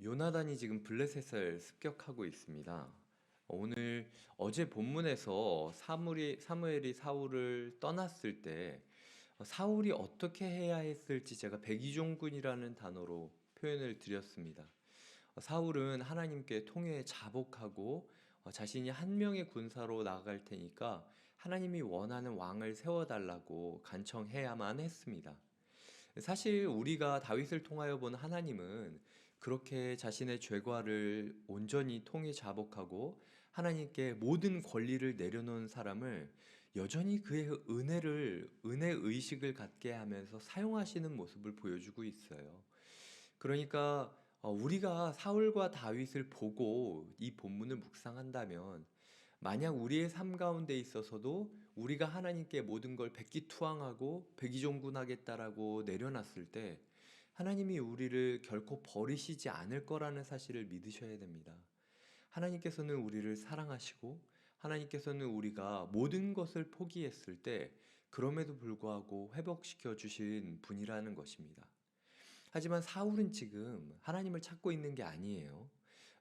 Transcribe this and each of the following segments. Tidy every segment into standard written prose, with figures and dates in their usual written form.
요나단이 지금 블레셋을 습격하고 있습니다. 어제 본문에서 사무엘이 사울을 떠났을 때 사울이 어떻게 해야 했을지 제가 백의종군이라는 단어로 표현을 드렸습니다. 사울은 하나님께 통회에 자복하고 자신이 한 명의 군사로 나아갈 테니까 하나님이 원하는 왕을 세워달라고 간청해야만 했습니다. 사실 우리가 다윗을 통하여 본 하나님은 그렇게 자신의 죄과를 온전히 통해 자복하고 하나님께 모든 권리를 내려놓은 사람을 여전히 그의 은혜 의식을 갖게 하면서 사용하시는 모습을 보여주고 있어요. 그러니까 우리가 사울과 다윗을 보고 이 본문을 묵상한다면 만약 우리의 삶 가운데 있어서도 우리가 하나님께 모든 걸 백기투항하고 백의종군하겠다라고 내려놨을 때 하나님이 우리를 결코 버리시지 않을 거라는 사실을 믿으셔야 됩니다. 하나님께서는 우리를 사랑하시고 하나님께서는 우리가 모든 것을 포기했을 때 그럼에도 불구하고 회복시켜 주신 분이라는 것입니다. 하지만 사울은 지금 하나님을 찾고 있는 게 아니에요.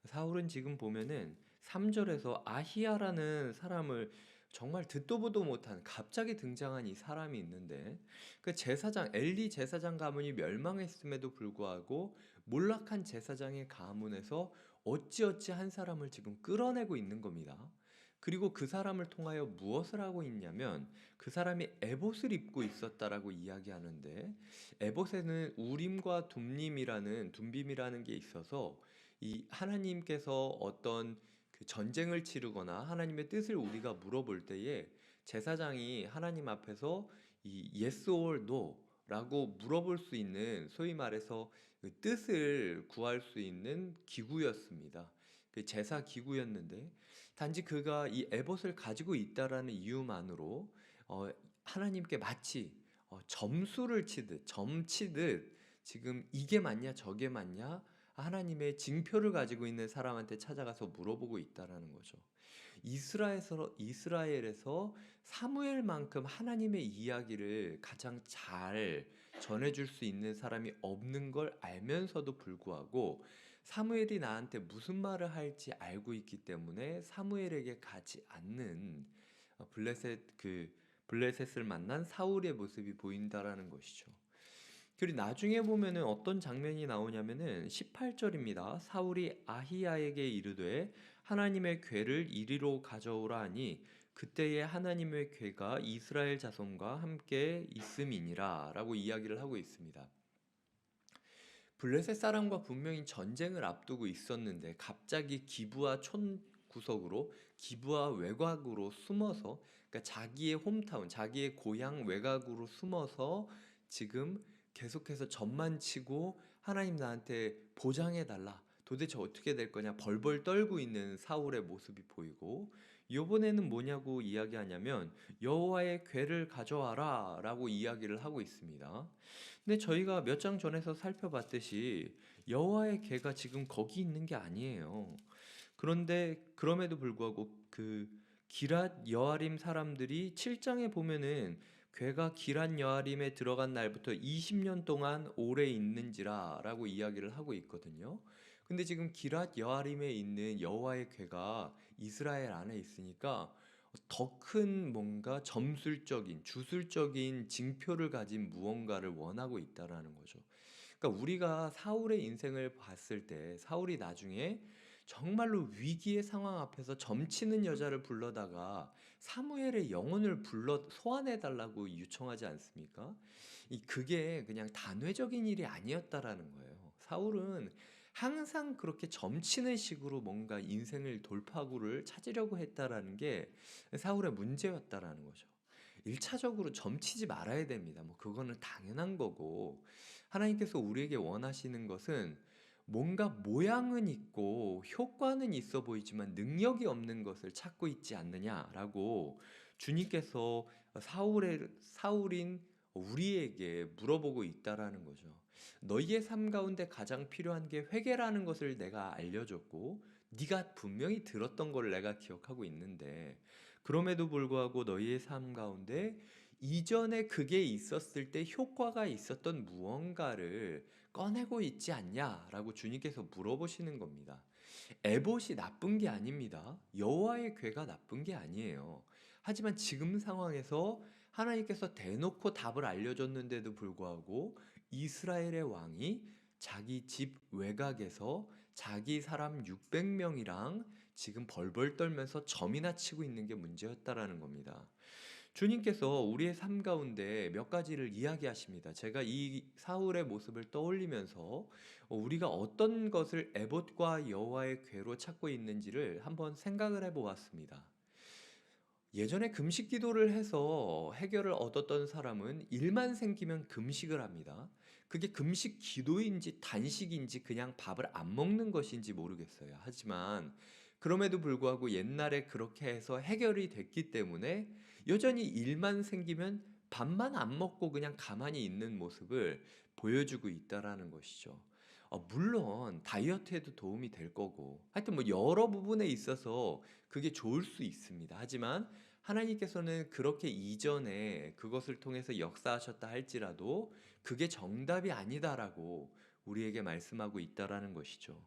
사울은 지금 보면은 3절에서 아히야라는 사람을 정말 듣도 보도 못한 갑자기 등장한 이 사람이 있는데 그 제사장 엘리 제사장 가문이 멸망했음에도 불구하고 몰락한 제사장의 가문에서 어찌어찌 한 사람을 지금 끌어내고 있는 겁니다. 그리고 그 사람을 통하여 무엇을 하고 있냐면 그 사람이 에봇을 입고 있었다라고 이야기하는데 에봇에는 우림과 둠빔이라는 게 있어서 이 하나님께서 어떤 그 전쟁을 치르거나 하나님의 뜻을 우리가 물어볼 때에 제사장이 하나님 앞에서 이 yes or no 라고 물어볼 수 있는 소위 말해서 그 뜻을 구할 수 있는 기구였습니다. 그 제사 기구였는데 단지 그가 이 에봇을 가지고 있다라는 이유만으로 하나님께 마치 점수를 치듯 점치듯 지금 이게 맞냐 저게 맞냐 하나님의 징표를 가지고 있는 사람한테 찾아가서 물어보고 있다라는 거죠. 이스라엘에서 사무엘만큼 하나님의 이야기를 가장 잘 전해줄 수 있는 사람이 없는 걸 알면서도 불구하고 사무엘이 나한테 무슨 말을 할지 알고 있기 때문에 사무엘에게 가지 않는 블레셋을 만난 사울의 모습이 보인다라는 것이죠. 그리고 나중에 보면은 어떤 장면이 나오냐면은 18절입니다. 사울이 아히야에게 이르되 하나님의 궤를 이리로 가져오라 하니 그때에 하나님의 궤가 이스라엘 자손과 함께 있음이니라 라고 이야기를 하고 있습니다. 블레셋 사람과 분명히 전쟁을 앞두고 있었는데 갑자기 기브아 촌 구석으로 기브아 외곽으로 숨어서 그러니까 자기의 홈타운, 자기의 고향 외곽으로 숨어서 지금 계속해서 전만 치고 하나님 나한테 보장해 달라. 도대체 어떻게 될 거냐 벌벌 떨고 있는 사울의 모습이 보이고 이번에는 뭐냐고 이야기하냐면 여호와의 궤를 가져와라 라고 이야기를 하고 있습니다. 근데 저희가 몇 장 전에서 살펴봤듯이 여호와의 궤가 지금 거기 있는 게 아니에요. 그런데 그럼에도 불구하고 그 기랏 여아림 사람들이 7장에 보면은 궤가 기랏 여아림에 들어간 날부터 20년 동안 오래 있는지라 라고 이야기를 하고 있거든요. 근데 지금 기랏 여아림에 있는 여호와의 궤가 이스라엘 안에 있으니까 더 큰 뭔가 점술적인 주술적인 징표를 가진 무언가를 원하고 있다라는 거죠. 그러니까 우리가 사울의 인생을 봤을 때 사울이 나중에 정말로 위기의 상황 앞에서 점치는 여자를 불러다가 사무엘의 영혼을 불러 소환해 달라고 요청하지 않습니까? 그게 그냥 단회적인 일이 아니었다라는 거예요. 사울은 항상 그렇게 점치는 식으로 뭔가 인생을 돌파구를 찾으려고 했다라는 게 사울의 문제였다라는 거죠. 1차적으로 점치지 말아야 됩니다. 뭐 그거는 당연한 거고 하나님께서 우리에게 원하시는 것은 뭔가 모양은 있고 효과는 있어 보이지만 능력이 없는 것을 찾고 있지 않느냐라고 주님께서 사울인 우리에게 물어보고 있다라는 거죠. 너희의 삶 가운데 가장 필요한 게 회개라는 것을 내가 알려줬고 네가 분명히 들었던 걸 내가 기억하고 있는데 그럼에도 불구하고 너희의 삶 가운데 이전에 그게 있었을 때 효과가 있었던 무언가를 꺼내고 있지 않냐라고 주님께서 물어보시는 겁니다. 에봇이 나쁜 게 아닙니다. 여호와의 궤가 나쁜 게 아니에요. 하지만 지금 상황에서 하나님께서 대놓고 답을 알려줬는데도 불구하고 이스라엘의 왕이 자기 집 외곽에서 자기 사람 600명이랑 지금 벌벌 떨면서 점이나 치고 있는 게 문제였다라는 겁니다. 주님께서 우리의 삶 가운데 몇 가지를 이야기하십니다. 제가 이 사울의 모습을 떠올리면서 우리가 어떤 것을 에봇과 여호와의 궤로 찾고 있는지를 한번 생각을 해보았습니다. 예전에 금식 기도를 해서 해결을 얻었던 사람은 일만 생기면 금식을 합니다. 그게 금식 기도인지 단식인지 그냥 밥을 안 먹는 것인지 모르겠어요. 하지만 그럼에도 불구하고 옛날에 그렇게 해서 해결이 됐기 때문에 여전히 일만 생기면 밥만 안 먹고 그냥 가만히 있는 모습을 보여주고 있다라는 것이죠. 물론 다이어트에도 도움이 될 거고 하여튼 뭐 여러 부분에 있어서 그게 좋을 수 있습니다. 하지만 하나님께서는 그렇게 이전에 그것을 통해서 역사하셨다 할지라도 그게 정답이 아니다라고 우리에게 말씀하고 있다라는 것이죠.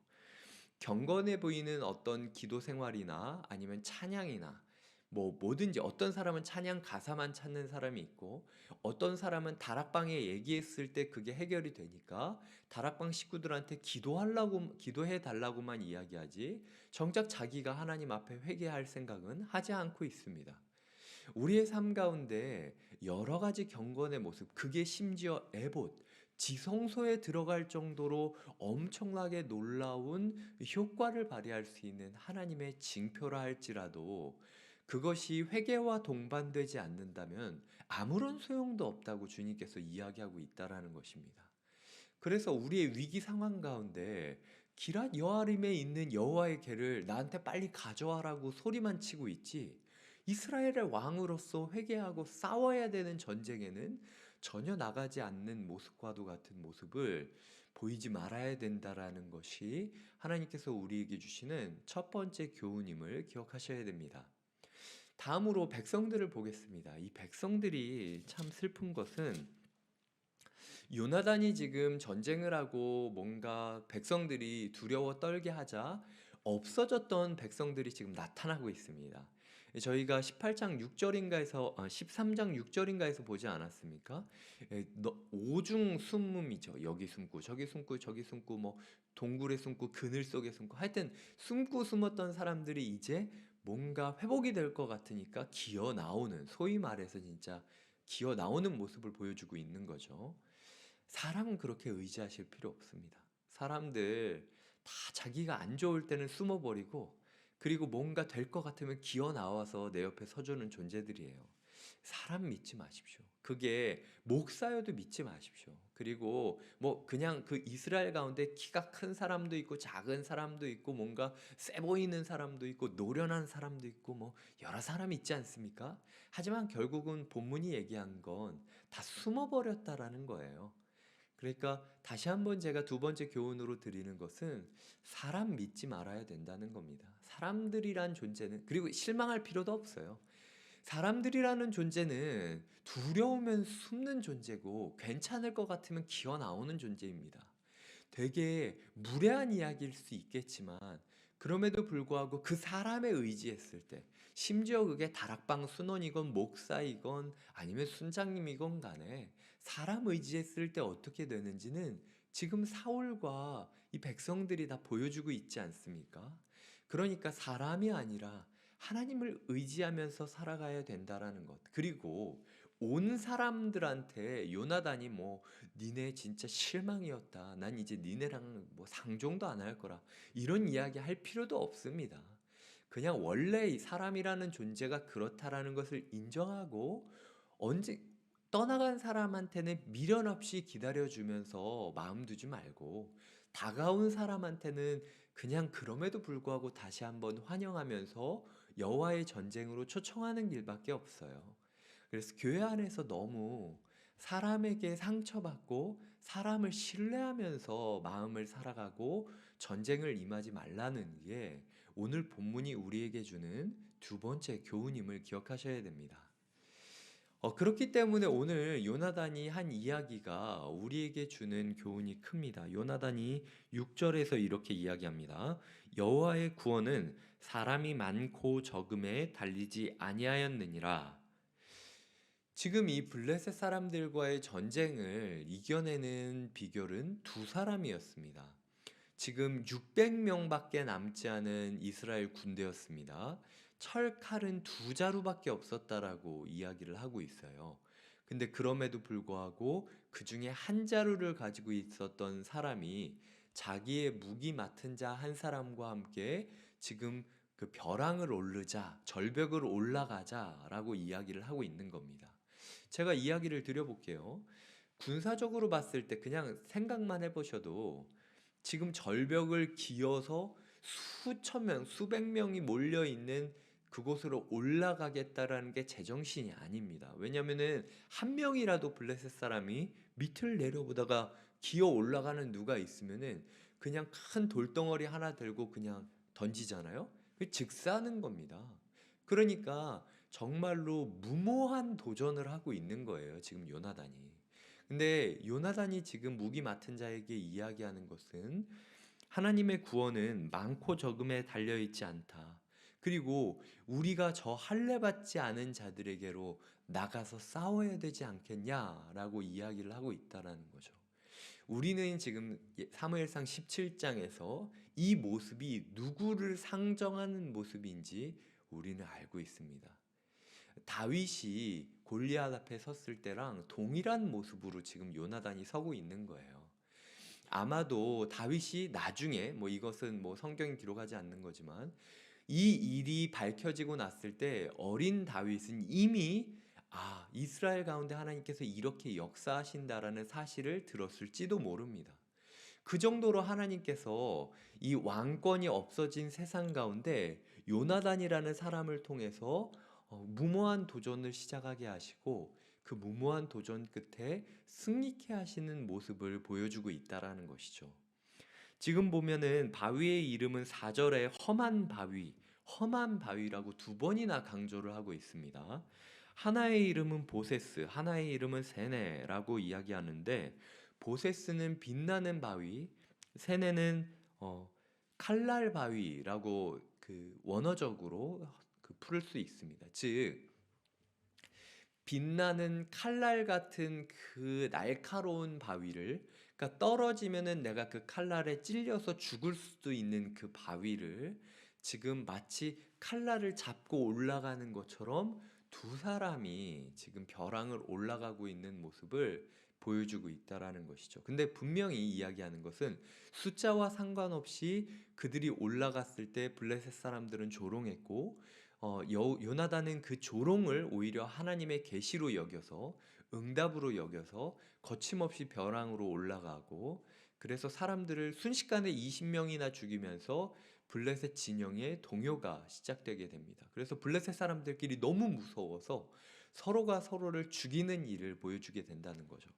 경건해 보이는 어떤 기도 생활이나 아니면 찬양이나 뭐 뭐든지 어떤 사람은 찬양 가사만 찾는 사람이 있고 어떤 사람은 다락방에 얘기했을 때 그게 해결이 되니까 다락방 식구들한테 기도해 달라고만 이야기하지 정작 자기가 하나님 앞에 회개할 생각은 하지 않고 있습니다. 우리의 삶 가운데 여러 가지 경건의 모습, 그게 심지어 에봇, 지성소에 들어갈 정도로 엄청나게 놀라운 효과를 발휘할 수 있는 하나님의 징표라 할지라도 그것이 회개와 동반되지 않는다면 아무런 소용도 없다고 주님께서 이야기하고 있다라는 것입니다. 그래서 우리의 위기 상황 가운데 기랏 여아림에 있는 여호와의 궤를 나한테 빨리 가져와라고 소리만 치고 있지 이스라엘의 왕으로서 회개하고 싸워야 되는 전쟁에는 전혀 나가지 않는 모습과도 같은 모습을 보이지 말아야 된다라는 것이 하나님께서 우리에게 주시는 첫 번째 교훈임을 기억하셔야 됩니다. 다음으로 백성들을 보겠습니다. 이 백성들이 참 슬픈 것은 요나단이 지금 전쟁을 하고 뭔가 백성들이 두려워 떨게 하자 없어졌던 백성들이 지금 나타나고 있습니다. 저희가 18장 6절인가에서 13장 6절인가에서 보지 않았습니까? 오중 숨음이죠. 여기 숨고 저기 숨고 저기 숨고 뭐 동굴에 숨고 그늘 속에 숨고 하여튼 숨고 숨었던 사람들이 이제 뭔가 회복이 될 것 같으니까 기어 나오는 소위 말해서 진짜 기어 나오는 모습을 보여주고 있는 거죠. 사람은 그렇게 의지하실 필요 없습니다. 사람들 다 자기가 안 좋을 때는 숨어버리고 그리고 뭔가 될 것 같으면 기어 나와서 내 옆에 서주는 존재들이에요. 사람 믿지 마십시오. 그게 목사여도 믿지 마십시오. 그리고 뭐 그냥 그 이스라엘 가운데 키가 큰 사람도 있고 작은 사람도 있고 뭔가 세 보이는 사람도 있고 노련한 사람도 있고 뭐 여러 사람 있지 않습니까? 하지만 결국은 본문이 얘기한 건 다 숨어버렸다라는 거예요. 그러니까 다시 한번 제가 두 번째 교훈으로 드리는 것은 사람 믿지 말아야 된다는 겁니다. 사람들이란 존재는 그리고 실망할 필요도 없어요. 사람들이라는 존재는 두려우면 숨는 존재고 괜찮을 것 같으면 기어 나오는 존재입니다. 되게 무례한 이야기일 수 있겠지만 그럼에도 불구하고 그 사람에 의지했을 때 심지어 그게 다락방 순원이건 목사이건 아니면 순장님이건 간에 사람 의지했을 때 어떻게 되는지는 지금 사울과 이 백성들이 다 보여주고 있지 않습니까? 그러니까 사람이 아니라 하나님을 의지하면서 살아가야 된다라는 것. 그리고 온 사람들한테 요나단이 뭐 니네 진짜 실망이었다. 난 이제 니네랑 뭐 상종도 안 할 거라. 이런 이야기 할 필요도 없습니다. 그냥 원래 이 사람이라는 존재가 그렇다라는 것을 인정하고 언제 떠나간 사람한테는 미련 없이 기다려주면서 마음 두지 말고 다가온 사람한테는 그냥 그럼에도 불구하고 다시 한번 환영하면서 여호와의 전쟁으로 초청하는 길밖에 없어요. 그래서 교회 안에서 너무 사람에게 상처받고 사람을 신뢰하면서 마음을 살아가고 전쟁을 임하지 말라는 게 오늘 본문이 우리에게 주는 두 번째 교훈임을 기억하셔야 됩니다. 그렇기 때문에 오늘 요나단이 한 이야기가 우리에게 주는 교훈이 큽니다. 요나단이 6절에서 이렇게 이야기합니다. 여호와의 구원은 사람이 많고 적음에 달리지 아니하였느니라. 지금 이 블레셋 사람들과의 전쟁을 이겨내는 비결은 두 사람이었습니다. 지금 600명밖에 남지 않은 이스라엘 군대였습니다. 철칼은 두 자루밖에 없었다라고 이야기를 하고 있어요. 근데 그럼에도 불구하고 그 중에 한 자루를 가지고 있었던 사람이 자기의 무기 맡은 자 한 사람과 함께 지금 그 벼랑을 오르자, 절벽을 올라가자라고 이야기를 하고 있는 겁니다. 제가 이야기를 드려볼게요. 군사적으로 봤을 때 그냥 생각만 해보셔도 지금 절벽을 기어서 수천 명, 수백 명이 몰려 있는 그곳으로 올라가겠다라는 게 제정신이 아닙니다. 왜냐면은 한 명이라도 블레셋 사람이 밑을 내려보다가 기어 올라가는 누가 있으면은 그냥 큰 돌덩어리 하나 들고 그냥 던지잖아요. 즉사하는 겁니다. 그러니까 정말로 무모한 도전을 하고 있는 거예요. 지금 요나단이. 근데 요나단이 지금 무기 맡은 자에게 이야기하는 것은 하나님의 구원은 많고 적음에 달려 있지 않다. 그리고 우리가 저 할례 받지 않은 자들에게로 나가서 싸워야 되지 않겠냐라고 이야기를 하고 있다라는 거죠. 우리는 지금 사무엘상 17장에서 이 모습이 누구를 상정하는 모습인지 우리는 알고 있습니다. 다윗이 골리앗 앞에 섰을 때랑 동일한 모습으로 지금 요나단이 서고 있는 거예요. 아마도 다윗이 나중에 이것은 성경이 기록하지 않는 거지만 이 일이 밝혀지고 났을 때 어린 다윗은 이미 이스라엘 가운데 하나님께서 이렇게 역사하신다라는 사실을 들었을지도 모릅니다. 그 정도로 하나님께서 이 왕권이 없어진 세상 가운데 요나단이라는 사람을 통해서 무모한 도전을 시작하게 하시고 그 무모한 도전 끝에 승리케 하시는 모습을 보여주고 있다라는 것이죠. 지금 보면은 바위의 이름은 4절에 험한 바위라고 두 번이나 강조를 하고 있습니다. 하나의 이름은 보세스, 하나의 이름은 세네라고 이야기하는데 보세스는 빛나는 바위, 세네는 칼날 바위라고 그 원어적으로 풀을 수 있습니다. 즉 빛나는 칼날 같은 그 날카로운 바위를, 그러니까 떨어지면은 내가 그 칼날에 찔려서 죽을 수도 있는 그 바위를 지금 마치 칼날을 잡고 올라가는 것처럼 두 사람이 지금 벼랑을 올라가고 있는 모습을 보여주고 있다라는 것이죠. 근데 분명히 이야기하는 것은 숫자와 상관없이 그들이 올라갔을 때 블레셋 사람들은 조롱했고 요나단은 그 조롱을 오히려 하나님의 계시로 여겨서 응답으로 여겨서 거침없이 벼랑으로 올라가고 그래서 사람들을 순식간에 20명이나 죽이면서 블레셋 진영의 동요가 시작되게 됩니다. 그래서 블레셋 사람들끼리 너무 무서워서 서로가 서로를 죽이는 일을 보여주게 된다는 거죠.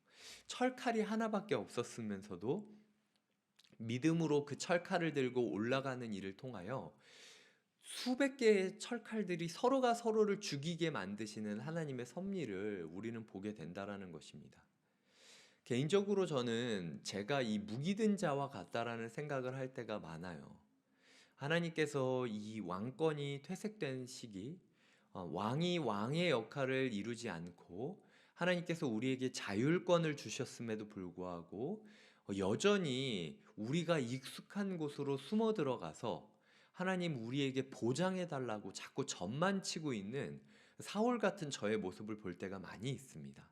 철칼이 하나밖에 없었으면서도 믿음으로 그 철칼을 들고 올라가는 일을 통하여 수백 개의 철칼들이 서로가 서로를 죽이게 만드시는 하나님의 섭리를 우리는 보게 된다라는 것입니다. 개인적으로 저는 제가 이 무기든 자와 같다라는 생각을 할 때가 많아요. 하나님께서 이 왕권이 퇴색된 시기, 왕이 왕의 역할을 이루지 않고 하나님께서 우리에게 자율권을 주셨음에도 불구하고 여전히 우리가 익숙한 곳으로 숨어 들어가서 하나님 우리에게 보장해 달라고 자꾸 전만 치고 있는 사울 같은 저의 모습을 볼 때가 많이 있습니다.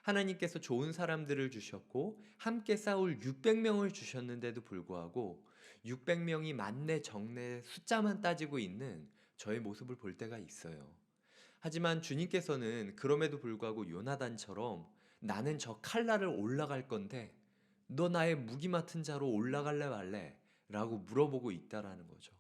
하나님께서 좋은 사람들을 주셨고 함께 싸울 600명을 주셨는데도 불구하고 600명이 만내 정내 숫자만 따지고 있는 저의 모습을 볼 때가 있어요. 하지만 주님께서는 그럼에도 불구하고 요나단처럼 나는 저 칼날을 올라갈 건데 너 나의 무기 맡은 자로 올라갈래 말래? 라고 물어보고 있다라는 거죠.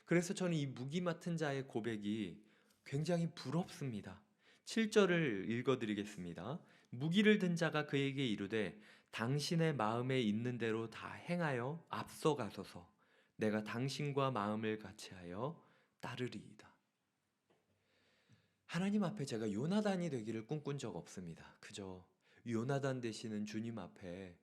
그래서 저는 이 무기 맡은 자의 고백이 굉장히 부럽습니다. 7절을 읽어드리겠습니다. 무기를 든 자가 그에게 이르되 당신의 마음에 있는 대로 다 행하여 앞서가소서 내가 당신과 마음을 같이하여 따르리이다. 하나님 앞에 제가 요나단이 되기를 꿈꾼 적 없습니다. 그저 요나단 되시는 주님 앞에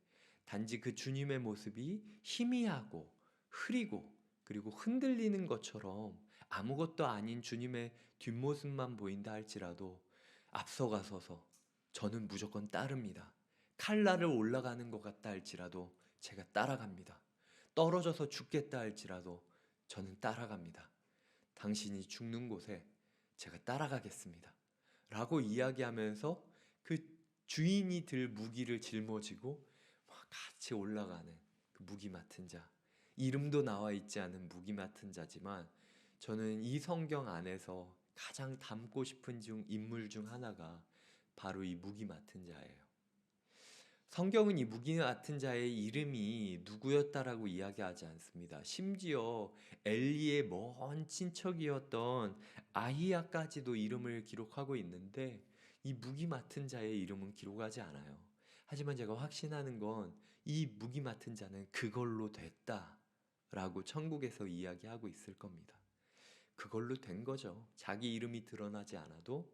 단지 그 주님의 모습이 희미하고 흐리고 그리고 흔들리는 것처럼 아무것도 아닌 주님의 뒷모습만 보인다 할지라도 앞서가서서 저는 무조건 따릅니다. 칼날을 올라가는 것 같다 할지라도 제가 따라갑니다. 떨어져서 죽겠다 할지라도 저는 따라갑니다. 당신이 죽는 곳에 제가 따라가겠습니다. 라고 이야기하면서 그 주인이 들 무기를 짊어지고 막 같이 올라가는 그 무기 맡은 자. 이름도 나와 있지 않은 무기 맡은 자지만 저는 이 성경 안에서 가장 닮고 싶은 인물 중 하나가 바로 이 무기 맡은 자예요. 성경은 이 무기 맡은 자의 이름이 누구였다라고 이야기하지 않습니다. 심지어 엘리의 먼 친척이었던 아히야까지도 이름을 기록하고 있는데 이 무기 맡은 자의 이름은 기록하지 않아요. 하지만 제가 확신하는 건 이 무기 맡은 자는 그걸로 됐다라고 천국에서 이야기하고 있을 겁니다. 그걸로 된 거죠. 자기 이름이 드러나지 않아도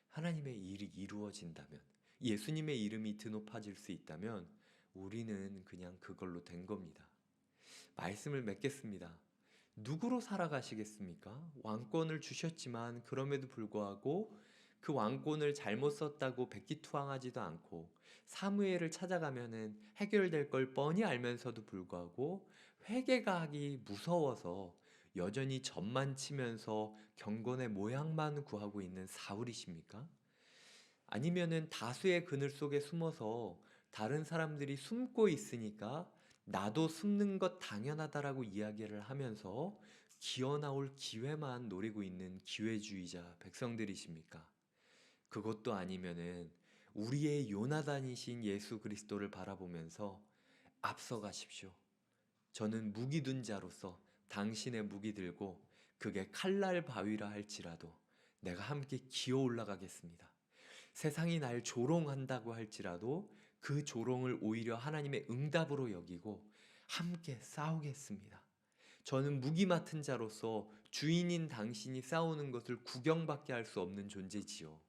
하나님의 일이 이루어진다면, 예수님의 이름이 드높아질 수 있다면 우리는 그냥 그걸로 된 겁니다. 말씀을 맺겠습니다. 누구로 살아가시겠습니까? 왕권을 주셨지만 그럼에도 불구하고 그 왕권을 잘못 썼다고 백기투항하지도 않고 사무엘을 찾아가면은 해결될 걸 뻔히 알면서도 불구하고 회개가 하기 무서워서 여전히 점만 치면서 경건의 모양만 구하고 있는 사울이십니까? 아니면은 다수의 그늘 속에 숨어서 다른 사람들이 숨고 있으니까 나도 숨는 것 당연하다라고 이야기를 하면서 기어 나올 기회만 노리고 있는 기회주의자 백성들이십니까? 그것도 아니면은 우리의 요나단이신 예수 그리스도를 바라보면서 앞서가십시오. 저는 무기 둔 자로서 당신의 무기 들고 그게 칼날 바위라 할지라도 내가 함께 기어 올라가겠습니다. 세상이 날 조롱한다고 할지라도 그 조롱을 오히려 하나님의 응답으로 여기고 함께 싸우겠습니다. 저는 무기 맡은 자로서 주인인 당신이 싸우는 것을 구경밖에 할 수 없는 존재지요.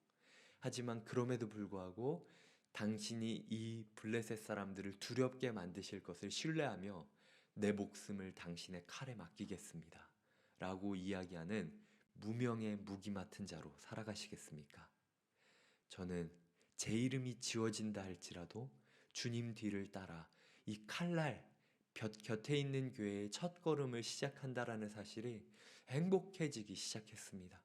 하지만 그럼에도 불구하고 당신이 이 블레셋 사람들을 두렵게 만드실 것을 신뢰하며 내 목숨을 당신의 칼에 맡기겠습니다. 라고 이야기하는 무명의 무기 맡은 자로 살아가시겠습니까? 저는 제 이름이 지워진다 할지라도 주님 뒤를 따라 이 칼날 곁에 있는 교회의 첫 걸음을 시작한다라는 사실이 행복해지기 시작했습니다.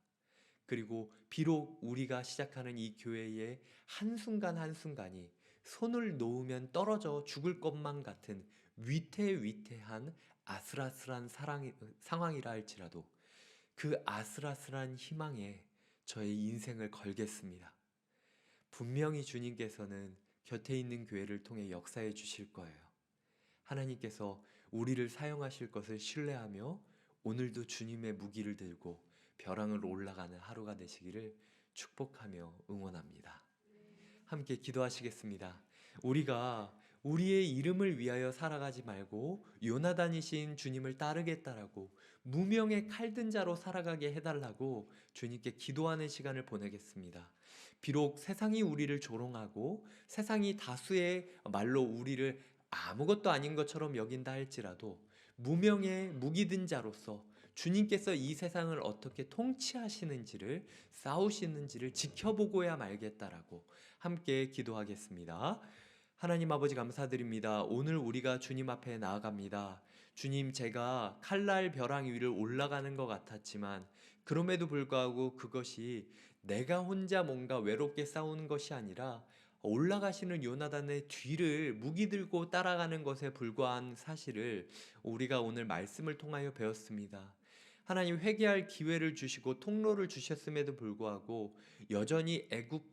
그리고 비록 우리가 시작하는 이 교회의 한순간 한순간이 손을 놓으면 떨어져 죽을 것만 같은 위태위태한 아슬아슬한 상황이라 할지라도 그 아슬아슬한 희망에 저의 인생을 걸겠습니다. 분명히 주님께서는 곁에 있는 교회를 통해 역사해 주실 거예요. 하나님께서 우리를 사용하실 것을 신뢰하며 오늘도 주님의 무기를 들고 벼랑을 올라가는 하루가 되시기를 축복하며 응원합니다. 함께 기도하시겠습니다. 우리가 우리의 이름을 위하여 살아가지 말고 요나단이신 주님을 따르겠다라고 무명의 칼든 자로 살아가게 해달라고 주님께 기도하는 시간을 보내겠습니다. 비록 세상이 우리를 조롱하고 세상이 다수의 말로 우리를 아무것도 아닌 것처럼 여긴다 할지라도 무명의 무기든 자로서 주님께서 이 세상을 어떻게 통치하시는지를 싸우시는지를 지켜보고야 말겠다라고 함께 기도하겠습니다. 하나님 아버지 감사드립니다. 오늘 우리가 주님 앞에 나아갑니다. 주님, 제가 칼날 벼랑 위를 올라가는 것 같았지만 그럼에도 불구하고 그것이 내가 혼자 뭔가 외롭게 싸우는 것이 아니라 올라가시는 요나단의 뒤를 무기 들고 따라가는 것에 불과한 사실을 우리가 오늘 말씀을 통하여 배웠습니다. 하나님, 회개할 기회를 주시고 통로를 주셨음에도 불구하고 여전히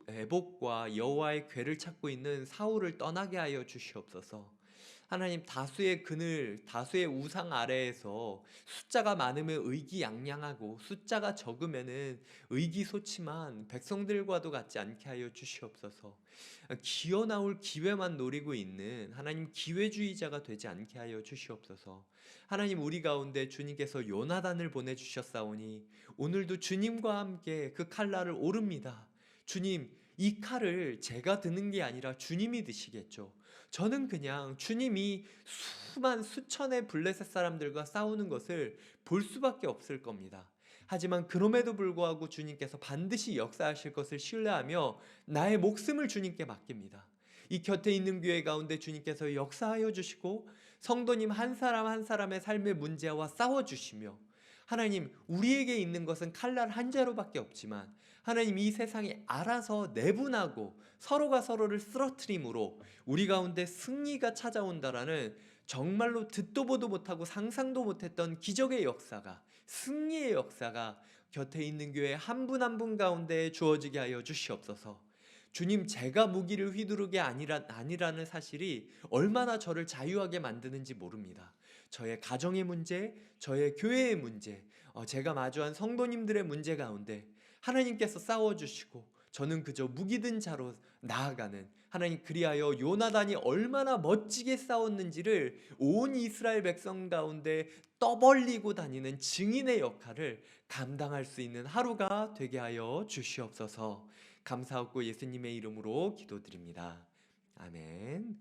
애복과 여호와의 궤를 찾고 있는 사울을 떠나게 하여 주시옵소서. 하나님, 다수의 그늘, 다수의 우상 아래에서 숫자가 많으면 의기양양하고 숫자가 적으면은 의기소침한 백성들과도 같지 않게 하여 주시옵소서. 기어 나올 기회만 노리고 있는 하나님, 기회주의자가 되지 않게 하여 주시옵소서. 하나님, 우리 가운데 주님께서 요나단을 보내주셨사오니 오늘도 주님과 함께 그 칼날을 오릅니다. 주님, 이 칼을 제가 드는 게 아니라 주님이 드시겠죠. 저는 그냥 주님이 수만 수천의 블레셋 사람들과 싸우는 것을 볼 수밖에 없을 겁니다. 하지만 그럼에도 불구하고 주님께서 반드시 역사하실 것을 신뢰하며 나의 목숨을 주님께 맡깁니다. 이 곁에 있는 교회 가운데 주님께서 역사하여 주시고 성도님 한 사람 한 사람의 삶의 문제와 싸워주시며, 하나님, 우리에게 있는 것은 칼날 한 자루밖에 없지만 하나님, 이 세상이 알아서 내분하고 서로가 서로를 쓰러뜨림으로 우리 가운데 승리가 찾아온다라는, 정말로 듣도 보도 못하고 상상도 못했던 기적의 역사가, 승리의 역사가 곁에 있는 교회 한 분 한 분 가운데 주어지게 하여 주시옵소서. 주님, 제가 무기를 휘두르게 아니라는 사실이 얼마나 저를 자유하게 만드는지 모릅니다. 저의 가정의 문제, 저의 교회의 문제, 제가 마주한 성도님들의 문제 가운데 하나님께서 싸워주시고 저는 그저 무기든 자로 나아가는, 하나님, 그리하여 요나단이 얼마나 멋지게 싸웠는지를 온 이스라엘 백성 가운데 떠벌리고 다니는 증인의 역할을 감당할 수 있는 하루가 되게 하여 주시옵소서. 감사하고 예수님의 이름으로 기도드립니다. 아멘.